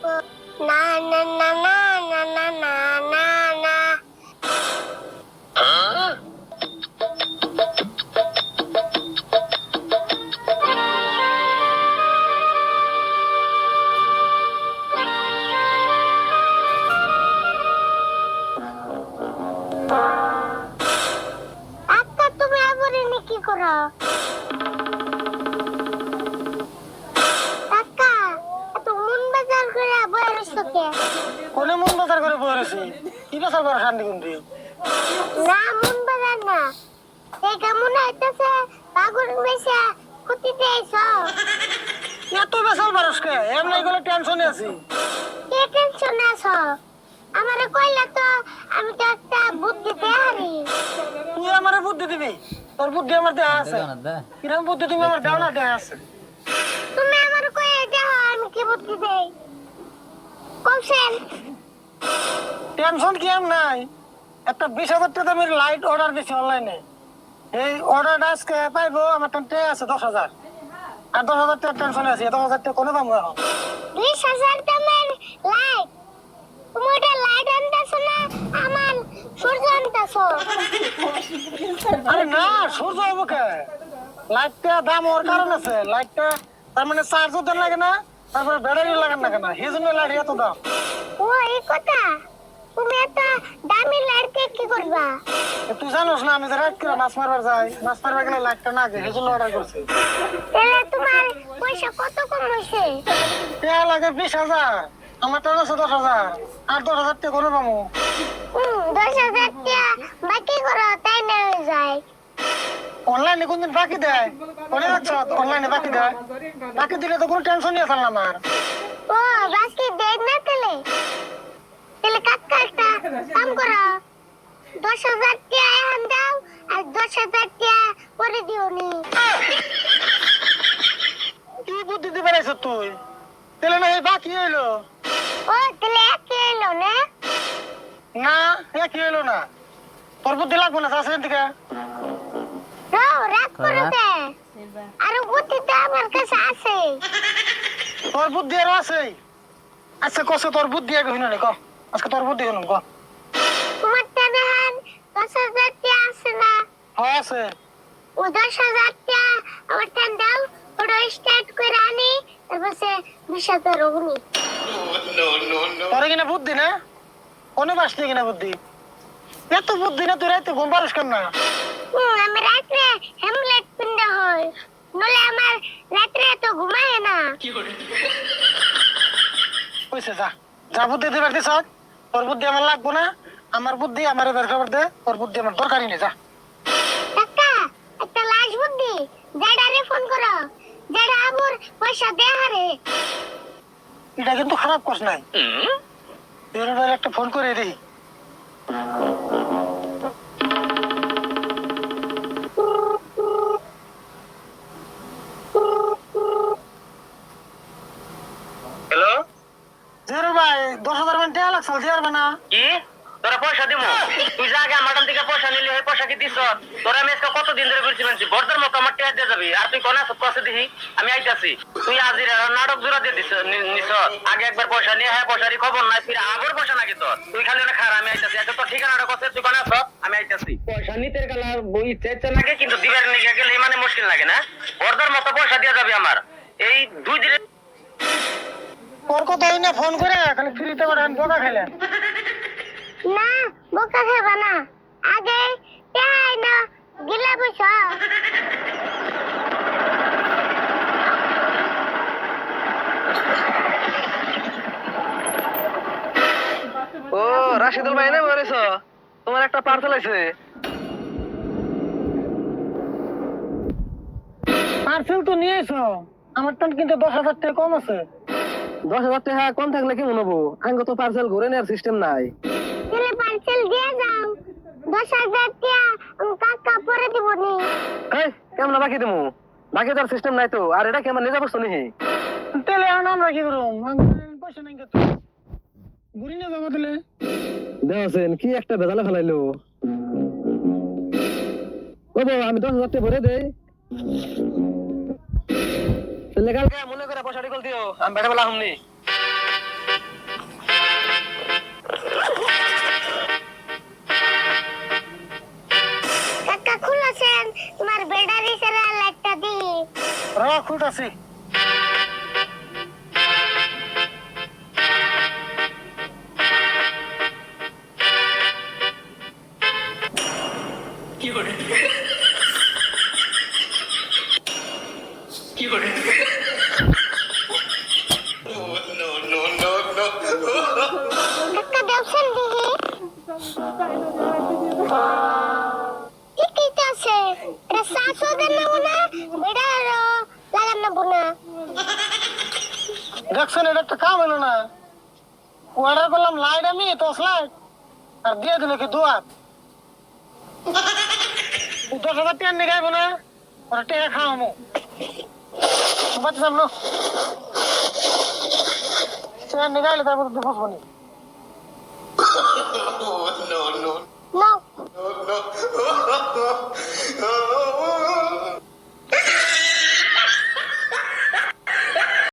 না না না না না না না না না। আচ্ছা তুমি আবার এনে কি করো? কাকা এত মন বাজার করে বয়স তোকে। কোনে মন বাজার করে বসেছি? কি বাজার করে শান্তি কুন্দি? না মন বাজার না, এই কেমন হইতেছে পাগল মেশা খুঁটিতে আইছো। এত বেসাল মানুষকে এমনি করে টেনশনে আছি। কে টেনশনে আছো? আমারে কইলা তো আমি তো একটা বুদ্ধি দেহারি। তুই আমারে বুদ্ধি দিবি? তোর বুদ্ধি আমার দেয়া আছে। কিরকম বুদ্ধি তুমি আমার দেও না দেয়া আছে? তুমি আমার কয়ে দেখো আমি কি বুদ্ধি দেই। কৌশল টেনশন কি আর নাই। একটা 20,000 টাকা দামের লাইট অর্ডার দিছি অনলাইনে। এই অর্ডারটা আজকে পাইবো, আমার টেনশন আছে 10,000। আর 10,000 টাকা টেনশনে আছি, 10,000 টাকা কোনো পাবো এখন। 20,000 দামের লাইট। তুমি ওটা লাইট আনতেছো না আমার সূর্য আনতেছো? আরে না, সূর্য হবো কে? লাইটটা দাম ওর কারণ আছে। লাইটটা তার মানে চার্জও দেন লাগে না, তারপরে ব্যাটারি লাগান লাগে না, সেই জন্য লাইট এত দাম। ও এই কথা। তুমি এত দামি লাইট কি করবা? তুই জানোস না আমি যে রাত করে মাছ মারবার যাই, মাছ মারবার গেলে লাইটটা না গে, সেই জন্য অর্ডার করছি। তাহলে তোমার পয়সা কত কম হয়েছে? টাকা লাগে 20,000, আমার টাকা আছে 10,000। আর 10,000 টাকা কোনো পাবো? 10,000 টাকা বাকি করো তাই না হয়ে যায়। অনলাইনে কোনদিন বাকি দেয়? মনে রাখছো অনলাইনে বাকি দেয়? বাকি দিলে তো কোনো টেনশনই আছে না আমার। ও বাকি দেয় না তাহলে? তাহলে কাকা একটা কাম করো, 10,000 টাকা এখন দাও আর 10,000 টাকা পরে দিও নি। কি বুদ্ধি দিতে পারাইছ তুই? তাহলে না এই বাকি হইলো ও তাহলে একই এলো না? না, কি হইলো না। তোর বুদ্ধি লাগবো না, চাষের দিকে রাগ করো কে? আর বুদ্ধি তো আমার কাছে আছে। তোর বুদ্ধি আরো আছে। আচ্ছা কসে তোর বুদ্ধি আগে হইল না, ক আজকে তোর বুদ্ধি হইল ক। তোমার টানাহান 10,000 টাকা আছে না? হ্যাঁ আছে। ও 10,000 টাকা আমার টান দাও, ওটা স্টার্ট করে আনি, তারপর সে 20,000 অগ্নি। তোর কিনা বুদ্ধি না? কোনো বাস নেই কিনা বুদ্ধি? এত বুদ্ধি না তুই রাইতে ঘুম পারিস কেন না? আমি রাত্রে হেমলেট পিন্দা হয়, নলে আমার রাত্রে তো ঘুমায় না। কইছে যা যা বুদ্ধি দিবার দিছ, তোর বুদ্ধি আমার লাগবো না। আমার বুদ্ধি আমার এবার খবর দে, তোর বুদ্ধি আমার দরকারই নেই, যা। কাকা একটা লাশ বুদ্ধি, জেডারে ফোন করো, জেডা আবুর পয়সা দে হারে। এটা কিন্তু খারাপ কোস নাই। এর একটা ফোন করে দিই। হ্যালো জিরো ভাই 10,000 মানে টাকা লাগছে, দিয়ার না? কি তোরা পয়সা দিব? তুই যা আগে আমার থেকে পয়সা নিলি, ওই পয়সা কি দিছ? তোরা আমি আজকে কতদিন ধরে বলছি মানছি বর্দার মতো আমার টেয়া দিয়ে যাবি, আর তুই কোন আছো কষে দিহি আমি আইতাছি। তুই আজির নাটক জোড়া দিয়ে নিছ। আগে একবার পয়সা নিয়ে হ্যাঁ পয়সারই খবর নাই, ফিরে আবার পয়সা নাকি তোর? তুই খালি না খার আমি আইতাছি। আচ্ছা তোর ঠিকানাটা কষে, তুই কোন আছো আমি আইতাছি। পয়সা নিতে গেলে বই ইচ্ছে লাগে, কিন্তু দিবার নিয়ে গেলে মানে মুশকিল লাগে না? বর্দার মতো পয়সা দিয়ে যাবি আমার এই 2 দিনে। তোর কথাই না ফোন করে খালি ফ্রিতে করে বোকা খেলেন। না বোকা খাবা না, আগে টাই না গিলা পয়সা। ও রাশিদুল ভাই না বলেছ, তোমার একটা পার্সেল আছে। পার্সেল তো নিয়ে এসো, আমার তো কিন্তু 10,000 টাকা কম আছে। 10,000 টাকা কম থাকলে কি মনে হবো? আঙ্গ তো পার্সেল ঘুরে নেওয়ার সিস্টেম নাই। তাহলে পার্সেল দিয়ে যাও, 10,000 টাকা আমি কাকা পরে দিব নি। এই কেমন বাকি দেবো? বাকি দেওয়ার সিস্টেম নাই তো। আর এটা কি আমার নিজে বস্তু নিহি? তাহলে এখন আমরা কি করুম? পয়সা নাই তো ঘুরি না যাবো তাহলে। দেখছেন কি একটা বেজালে ফেলাইলো। ও বাবা আমি 10,000 টাকা ভরে দেই। তাহলে কালকে মনে করে পয়সা টিকল দিও, আমি বেটা বেলা হুমনি। লাগাচ্ছেন দিহি ঠিকই তো আছে এটা সাতশো দেন না মনে এটা লাগান না বোনা দেখছেন এটা একটা কাম হলো না অর্ডার করলাম লাইট আমি টর্চ লাইট আর দিয়ে দিল কি দুয়ার 10,000 টাকা নিয়ে যাবো না ওরা টাকা খাওয়ামো বাচ্চাম না টাকা নিয়ে গেলে তারপর তো ফসবো নি No. no.